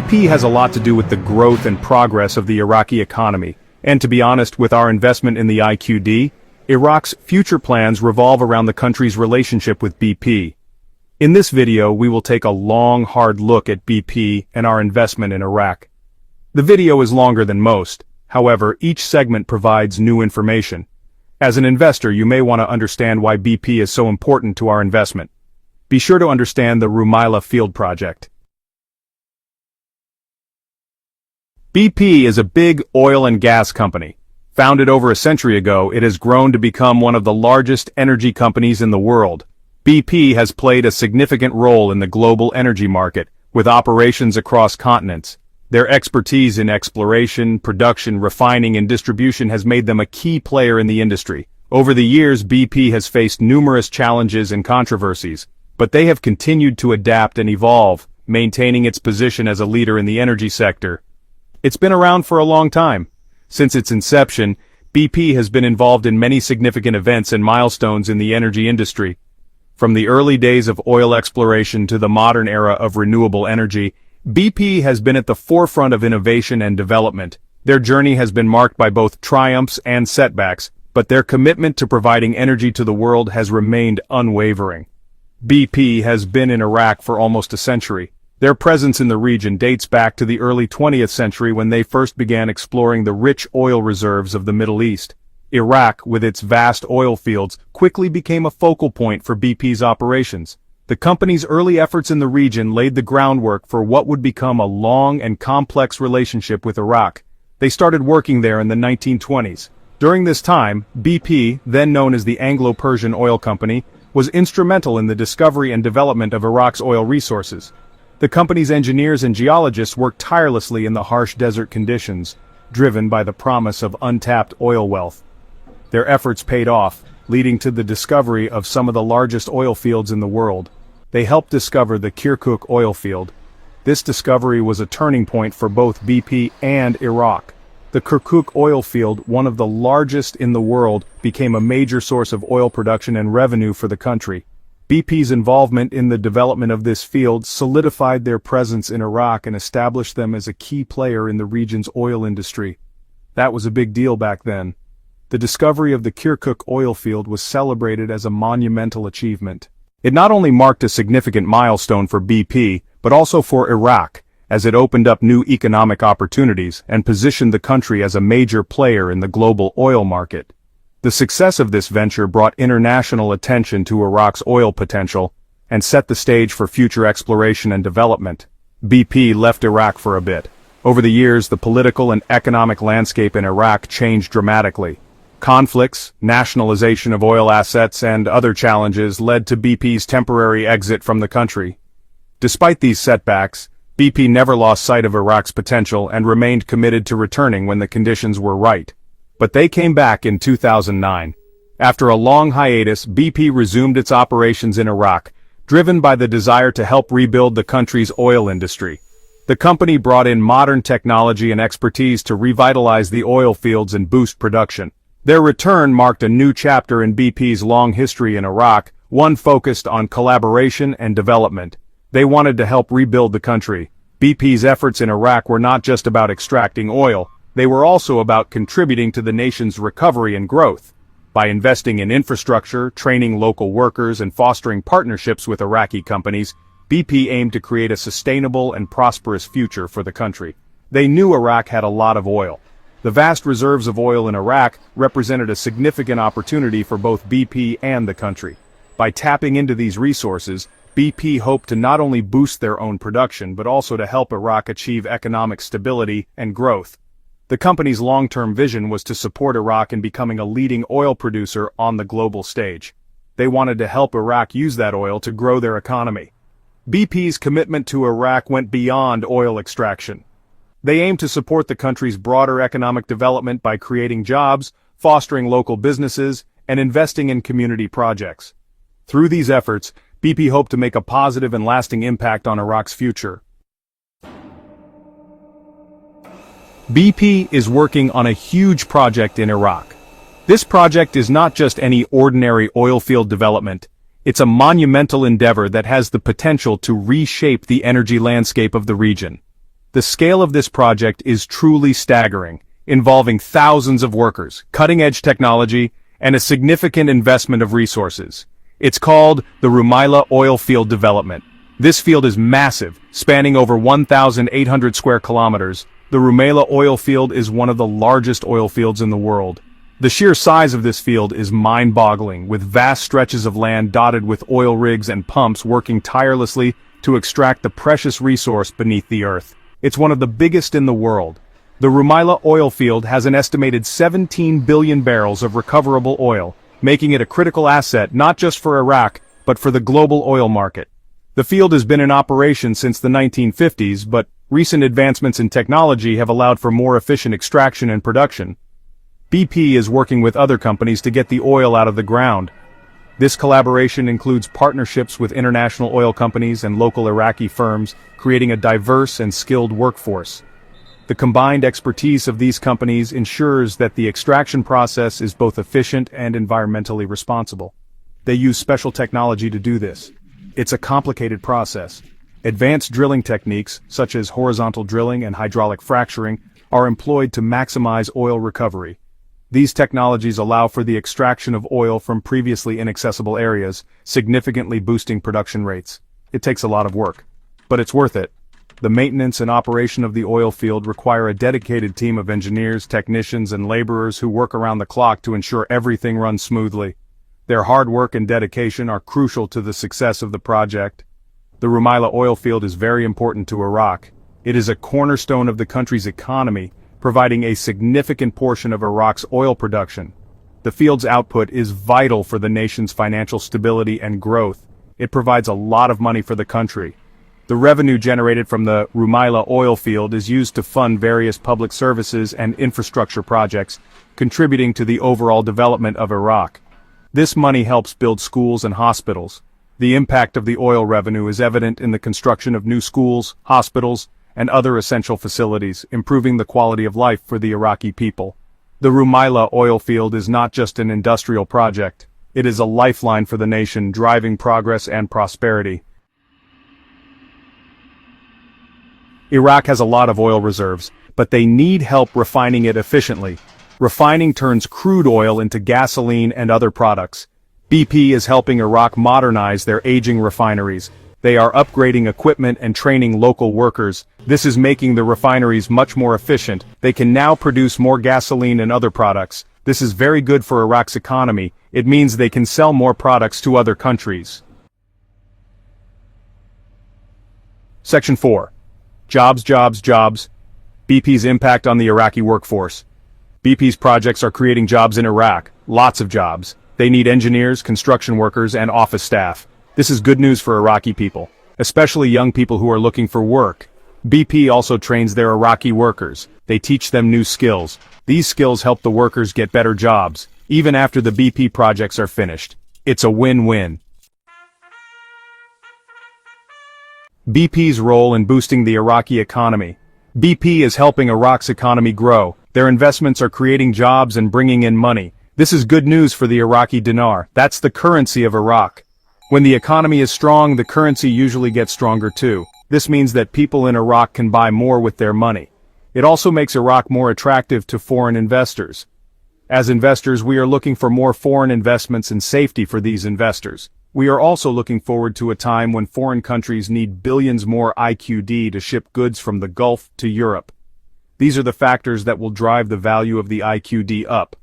BP has a lot to do with the growth and progress of the Iraqi economy, and to be honest, with our investment in the IQD, Iraq's future plans revolve around the country's relationship with BP. In this video, we will take a long, hard look at BP and our investment in Iraq. The video is longer than most, however, each segment provides new information. As an investor, you may want to understand why BP is so important to our investment. Be sure to understand the Rumaila Field Project. BP is a big oil and gas company. Founded over a century ago, it has grown to become one of the largest energy companies in the world. BP has played a significant role in the global energy market, with operations across continents. Their expertise in exploration, production, refining, and distribution has made them a key player in the industry. Over the years, BP has faced numerous challenges and controversies, but they have continued to adapt and evolve, maintaining its position as a leader in the energy sector. It's been around for a long time. Since its inception, BP has been involved in many significant events and milestones in the energy industry. From the early days of oil exploration to the modern era of renewable energy, BP has been at the forefront of innovation and development. Their journey has been marked by both triumphs and setbacks, but their commitment to providing energy to the world has remained unwavering. BP has been in Iraq for almost a century. Their presence in the region dates back to the early 20th century when they first began exploring the rich oil reserves of the Middle East. Iraq, with its vast oil fields, quickly became a focal point for BP's operations. The company's early efforts in the region laid the groundwork for what would become a long and complex relationship with Iraq. They started working there in the 1920s. During this time, BP, then known as the Anglo-Persian Oil Company, was instrumental in the discovery and development of Iraq's oil resources. The company's engineers and geologists worked tirelessly in the harsh desert conditions, driven by the promise of untapped oil wealth. Their efforts paid off, leading to the discovery of some of the largest oil fields in the world. They helped discover the Kirkuk oil field. This discovery was a turning point for both BP and Iraq. The Kirkuk oil field, one of the largest in the world, became a major source of oil production and revenue for the country. BP's involvement in the development of this field solidified their presence in Iraq and established them as a key player in the region's oil industry. That was a big deal back then. The discovery of the Kirkuk oil field was celebrated as a monumental achievement. It not only marked a significant milestone for BP, but also for Iraq, as it opened up new economic opportunities and positioned the country as a major player in the global oil market. The success of this venture brought international attention to Iraq's oil potential and set the stage for future exploration and development. BP left Iraq for a bit. Over the years, the political and economic landscape in Iraq changed dramatically. Conflicts, nationalization of oil assets, and other challenges led to BP's temporary exit from the country. Despite these setbacks, BP never lost sight of Iraq's potential and remained committed to returning when the conditions were right. But they came back in 2009. After a long hiatus, BP resumed its operations in Iraq, driven by the desire to help rebuild the country's oil industry. The company brought in modern technology and expertise to revitalize the oil fields and boost production. Their return marked a new chapter in BP's long history in Iraq, one focused on collaboration and development. They wanted to help rebuild the country. BP's efforts in Iraq were not just about extracting oil. They were also about contributing to the nation's recovery and growth. By investing in infrastructure, training local workers, and fostering partnerships with Iraqi companies, BP aimed to create a sustainable and prosperous future for the country. They knew Iraq had a lot of oil. The vast reserves of oil in Iraq represented a significant opportunity for both BP and the country. By tapping into these resources, BP hoped to not only boost their own production but also to help Iraq achieve economic stability and growth. The company's long-term vision was to support Iraq in becoming a leading oil producer on the global stage. They wanted to help Iraq use that oil to grow their economy. BP's commitment to Iraq went beyond oil extraction. They aimed to support the country's broader economic development by creating jobs, fostering local businesses, and investing in community projects. Through these efforts, BP hoped to make a positive and lasting impact on Iraq's future. BP is working on a huge project in Iraq. This project is not just any ordinary oil field development. It's a monumental endeavor that has the potential to reshape the energy landscape of the region. The scale of this project is truly staggering, involving thousands of workers, cutting-edge technology, and a significant investment of resources. It's called the Rumaila Oil Field Development. This field is massive, spanning over 1,800 square kilometers. The Rumaila oil field is one of the largest oil fields in the world. The sheer size of this field is mind-boggling, with vast stretches of land dotted with oil rigs and pumps working tirelessly to extract the precious resource beneath the earth. It's one of the biggest in the world. The Rumaila oil field has an estimated 17 billion barrels of recoverable oil, making it a critical asset not just for Iraq, but for the global oil market. The field has been in operation since the 1950s, but recent advancements in technology have allowed for more efficient extraction and production. BP is working with other companies to get the oil out of the ground. This collaboration includes partnerships with international oil companies and local Iraqi firms, creating a diverse and skilled workforce. The combined expertise of these companies ensures that the extraction process is both efficient and environmentally responsible. They use special technology to do this. It's a complicated process. Advanced drilling techniques, such as horizontal drilling and hydraulic fracturing, are employed to maximize oil recovery. These technologies allow for the extraction of oil from previously inaccessible areas, significantly boosting production rates. It takes a lot of work, but it's worth it. The maintenance and operation of the oil field require a dedicated team of engineers, technicians, and laborers who work around the clock to ensure everything runs smoothly. Their hard work and dedication are crucial to the success of the project. The Rumaila oil field is very important to Iraq. It is a cornerstone of the country's economy, providing a significant portion of Iraq's oil production. The field's output is vital for the nation's financial stability and growth. It provides a lot of money for the country. The revenue generated from the Rumaila oil field is used to fund various public services and infrastructure projects, contributing to the overall development of Iraq. This money helps build schools and hospitals. The impact of the oil revenue is evident in the construction of new schools, hospitals, and other essential facilities, improving the quality of life for the Iraqi people. The Rumaila oil field is not just an industrial project. It is a lifeline for the nation, driving progress and prosperity. Iraq has a lot of oil reserves, but they need help refining it efficiently. Refining turns crude oil into gasoline and other products. BP is helping Iraq modernize their aging refineries. They are upgrading equipment and training local workers. This is making the refineries much more efficient. They can now produce more gasoline and other products. This is very good for Iraq's economy. It means they can sell more products to other countries. Section 4. Jobs, jobs, jobs. BP's impact on the Iraqi workforce. BP's projects are creating jobs in Iraq, lots of jobs. They need engineers, construction workers, and office staff. This is good news for Iraqi people, especially young people who are looking for work. BP also trains their Iraqi workers. They teach them new skills. These skills help the workers get better jobs, even after the BP projects are finished. It's a win-win. BP's role in boosting the Iraqi economy. BP is helping Iraq's economy grow. Their investments are creating jobs and bringing in money. This is good news for the Iraqi dinar. That's the currency of Iraq. When the economy is strong, the currency usually gets stronger too. This means that people in Iraq can buy more with their money. It also makes Iraq more attractive to foreign investors. As investors, we are looking for more foreign investments and safety for these investors. We are also looking forward to a time when foreign countries need billions more IQD to ship goods from the Gulf to Europe. These are the factors that will drive the value of the IQD up.